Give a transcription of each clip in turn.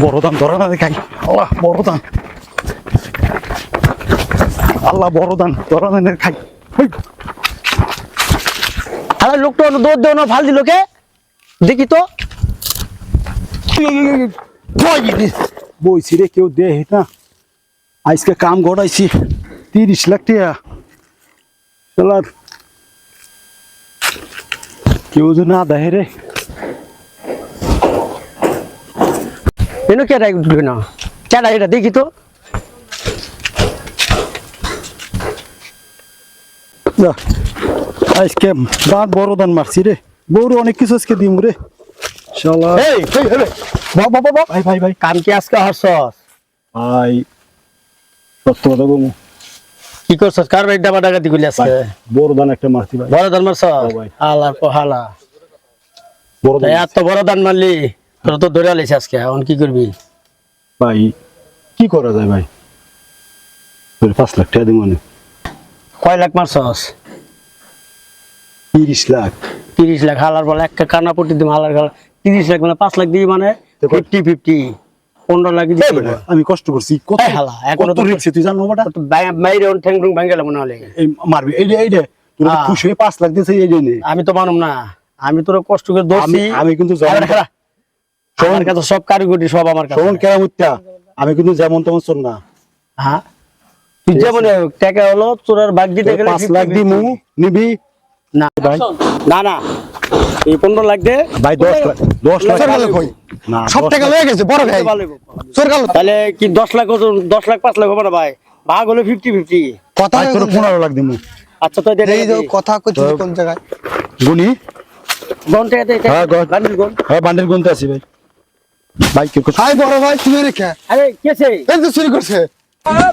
বড় দান ধরা না দেখাই। আল্লাহ বড় দান, আল্লাহ বড় দান ধরা না খাই। আরে লোকটা দৌড় দেও না, ফাল দিল কে দেখি তো। বইছি রে কেউ দে না, আজকে কাম গড়াইছি 30 লাখ টাকা। চলার কেউ যে না দেয় রে। এনে কেডা উঠবে না, কেডা এটা দেখি তো। আজকে দাঁত বড় দান মারছি রে, বউরে অনেক কিছু আজকে দিম রে। শালা এই ভাই ভাই ভাই কাম কি আজকে হারছস? ভাই সত্য কথা বলবো, কি করছস? কার বাড়ি ডাবা ডাকাতি করলি আজকে? বড় দান একটা মারছি ভাই। বড় দান মারছস? ভাই। আলার পহালা বড় দান এত বড় দান মারলি, তোর তো ধরে আলিস আজকে। এখন কি করবি? ভাই, কি করা যায় ভাই? 5 লাখ টাকা দিব মানে। কয় লাখ মারছস? 30 লাখ। 30 লাখ। হালার বলে একটা কানা পটি দিম, হালার গালা 30 লাখ মানে 5 লাখ দিই মানে 50-50 15 লাখ দিই। আমি কষ্ট করছি কত হালা এখন কত রিক্সে তুই জানো বাটা? তো মাইরে অন ঠ্যাং ঠুং ভাঙ গেল মনে হলে। এই মারবি এই রে তুই খুশি হয়ে 5 লাখ দিছিস এই জন্য। আমি তো মানুম না, আমি তোর কষ্ট করে দোষী। আমি কিন্তু আমার কাছে সব কারিগরি সব আমার কাছে। শোন কেরামতটা, আমি কিন্তু যেমন তেমন চল না। হ্যাঁ তুই যেমন টাকা হলো তোর আর ভাগ দিতে গেলে 5 লাখ দিমু নিবি না ভাই। না না এই 15 লাখ দে ভাই। 10 লাখ না, সব টাকা লয়ে গেছে বড় ভাই। চোর গেল তাহলে কি 10 লাখ 10 লাখ 5 লাখ হবে না ভাই? ভাগ হলো 50-50। কথা। ভাই তোর 15 লাখ দিমু। আচ্ছা তো এই যে কথা কইছিস কোন জায়গায়? গুনি ঘন্টা দে। হ্যাঁ বান্ডিল গন। হ্যাঁ বান্ডেল গুনতে আছি ভাই। ভাই কি করছ? হাই বড় ভাই, তুমি রেখে আরে কেছে এই যে চুরি করছে।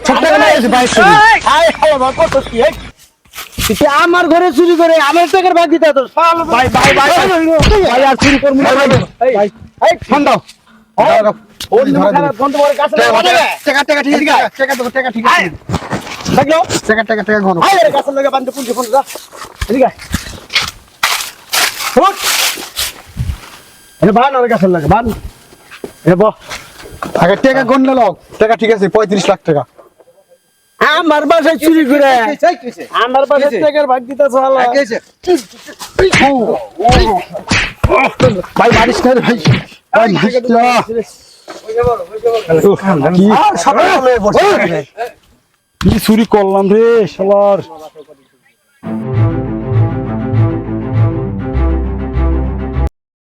সব টাকা লয়ে গেছে ভাই। আয় হায় ভাই কত কি এই তুই আমার ঘরে চুরি করে আমার টাকার ভাগ দিতে তো ভাই ভাই ভাই ভাই আর চুরি করব না ভাই। ভাই এই ফোন দাও। ওই ধরা দিবি। ফোন তোমার কাছে লাগে। টাকা ঠিক আছে, টাকা দেবো, টাকা ঠিক আছে। দেখলো টাকা ঘন। আয় এর কাছে লাগে বান্ধে পুলিশ ফোন দা। এদিকে আয়। ফোন এ বান আর কাছে লাগে বান এ ব আগে টাকা গণলে লোক, টাকা ঠিক আছে 35 লাখ টাকা। আমার বাসায় চুরি করে আমার বাসায় টাকার ভাগ দিতে চালা ভাই মারিস না রে ভাই। ভাই মারিস না। কি সকালে বসে কি চুরি করলাম রে শালার।